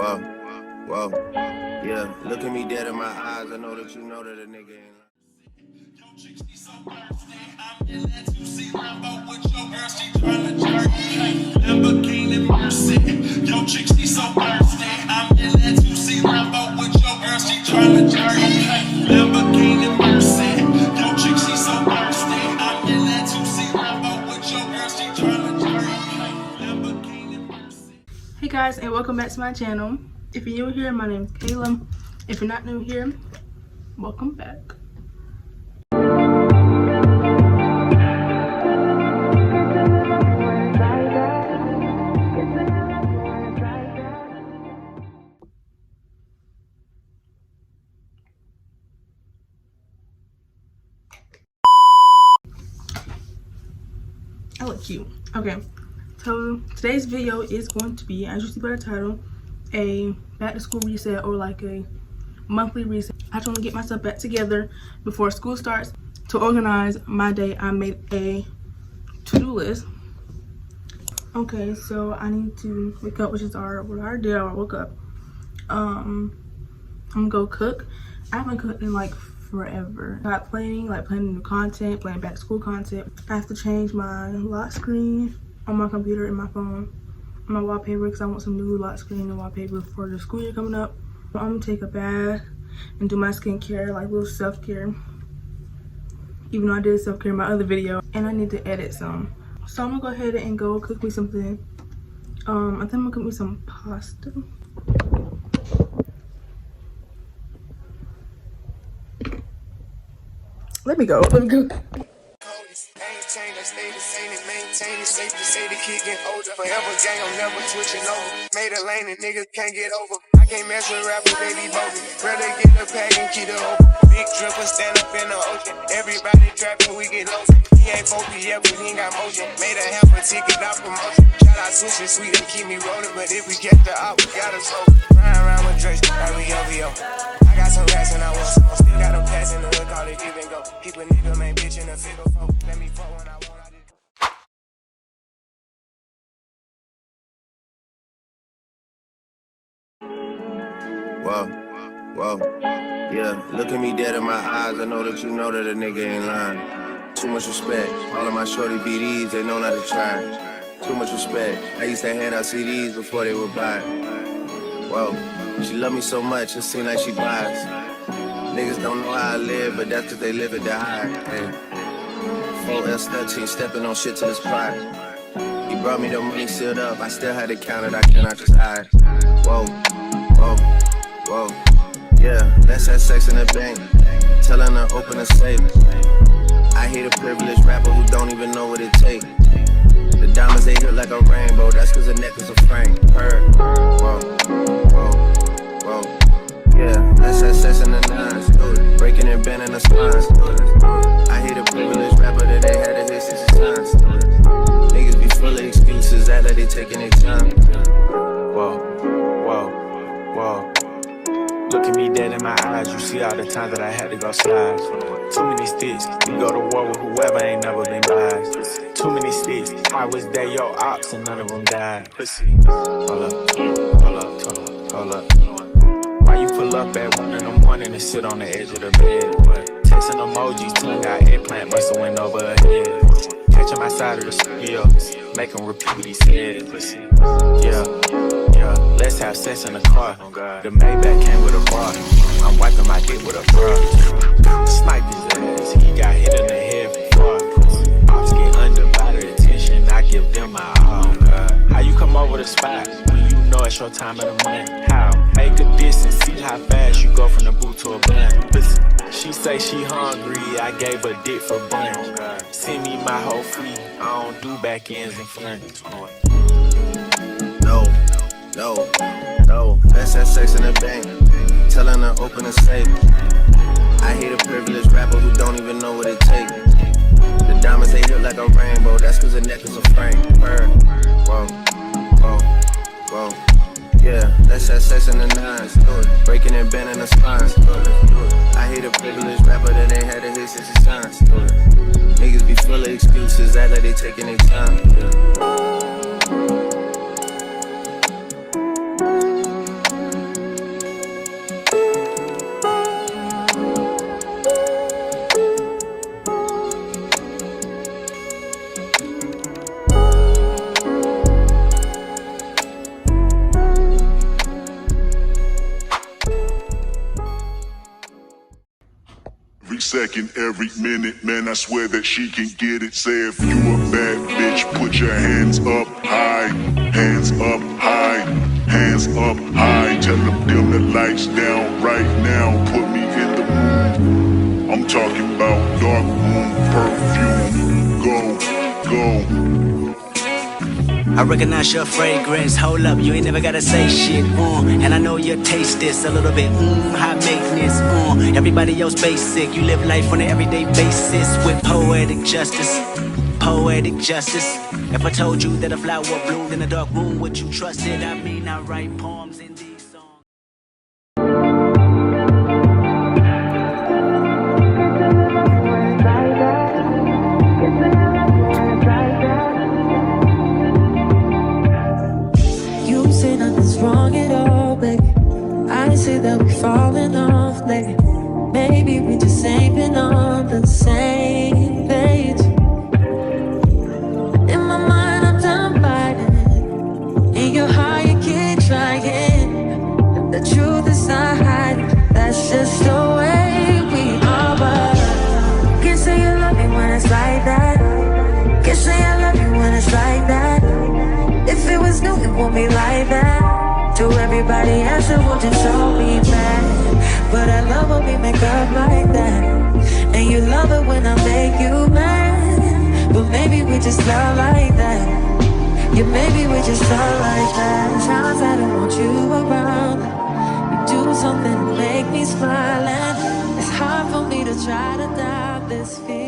Whoa, whoa, yeah. Look at me dead in my eyes. I know that you know that a nigga ain't. Lamborghini Mercy, yo chick she so thirsty. I'm in that 2C Lambo with your girl, she tryna jerk. Lamborghini Mercy, yo chick she so thirsty. I'm in that 2C Lambo with your girl, she tryna jerk. Lamborghini Mercy. Hey guys, and welcome back to my channel. If you're new here, my name is Kayla. If you're not new here, welcome back. I look cute. Okay, so today's video is going to be, as you see by the title, a back to school reset, or like a monthly reset. I try to get myself back together before school starts. To organize my day, I made a to-do list. Okay, so I need to wake up, which is what I already did. I woke up. I'm gonna go cook. I haven't cooked in like forever. Got planning new content, planning back to school content. I have to change my lock screen on my computer and my phone, my wallpaper, because I want some new lock screen and wallpaper for the school year coming up. I'm gonna take a bath and do my skincare, like real self-care, even though I did self-care in my other video, and I need to edit some. So I'm gonna go ahead and go cook me something. I think I'm gonna cook me some pasta. Let me go. Maintain, I stay the same and maintain it. Safe to say the kid get older. Forever gang, I'm never switching over. Made a lane and niggas can't get over. I can't mess with rappers, they be bogus. Rather get the pack and keep it open. Big dripper, stand up in the ocean. Everybody trapping, we get lost. He ain't 4P, but he ain't got motion. Made a half a ticket out promotion. Shout out switching sweet and keep me rolling. But if we get the op, we gotta slow. Ride around with Drake, like we OVO. I got some rats and I want some. Still got them pass in the hood, call it give and go. Keep a nigga, man, bitch in a figure four. Let me fuck when I want. Whoa, whoa, yeah. Look at me dead in my eyes. I know that you know that a nigga ain't lying. Too much respect. All of my shorty BDs, they know not to try. Too much respect. I used to hand out CDs before they would buy. Whoa, she love me so much, it seems like she buys. Niggas don't know how I live, but that's cause they live it to hide. Hey. 4S13, stepping on shit till it's pride. He brought me the money sealed up, I still had to count it, I cannot just hide. Whoa, whoa, whoa, yeah, let's have sex in the bank. Telling her open a safe. I hate a privileged rapper who don't even know what it takes. The diamonds they hit like a rainbow, that's cause the necklace a frame. Heard, whoa, whoa, whoa. Yeah, let's have sex in the nines. Breaking and bending the spines. I hate a privileged rapper that they had to hit 60 times. Niggas be full of excuses, act like they taking their time. Whoa, whoa, whoa. Look at me dead in my eyes, you see all the times that I had to go slide. Too many sticks, you go to war with whoever ain't never been biased. Too many sticks, I was there, your ops, and none of them died. Pussy, hold up, hold up, hold up. Why you pull up at 1 in the morning and sit on the edge of the bed? Texting emojis, tongue out eggplant, must have went over her head. Catch him outside of the studio, make him repeat what he said. Pussy, yeah, let's have sex in the car. The Maybach came with a bar. I'm wiping my dick with a bra. Snipe his ass, he got hit in the head before. Ops get undivided attention, I give them my all. How you come over the spot when you know it's your time of the month? How? Make a distance, see how fast you go from the boot to a blunt. Listen, she say she hungry, I gave her dick for bunch. Send me my whole free, I don't do back ends and front. No, no, no, let's have sex in the bank. Telling her open a safe. I hate a privileged rapper who don't even know what it takes. The diamonds they hit like a rainbow, that's cause the necklace a frame. Heard, whoa, whoa, whoa. Yeah, let's have sex in the nines. Breaking and bending the spines. I hate a privileged rapper that they had to hit 60 times. Niggas be full of excuses, act like they taking their time. second, every minute. Man, I swear that she can get it. Say if you a bad bitch, put your hands up high. Hands up high. Hands up high. Tell them dim the lights down right now. Put me in the mood. I'm talking about dark room perfume. Go. I recognize your fragrance. Hold up, you ain't never gotta say shit. And I know your taste is a little bit high maintenance. Everybody else basic. You live life on an everyday basis with poetic justice. Poetic justice. If I told you that a flower bloomed in a dark room, would you trust it? I mean, I write poems in these songs. Wrong at all, baby. I say that we're falling off, baby. Maybe we just ain't been on the same page. In my mind, I'm done fighting. In your heart, you keep trying. The truth is not hiding. That's just the way we are. But can't say you love me when it's like that. Can't say I love you when it's like that. If it was new, it won't be like that. To everybody else, it will just show me bad. But I love when we make up like that. And you love it when I make you mad. But maybe we just love like that. Yeah, maybe we just love like that. Times I don't want you around. You do something to make me smile. And it's hard for me to try to doubt this feeling.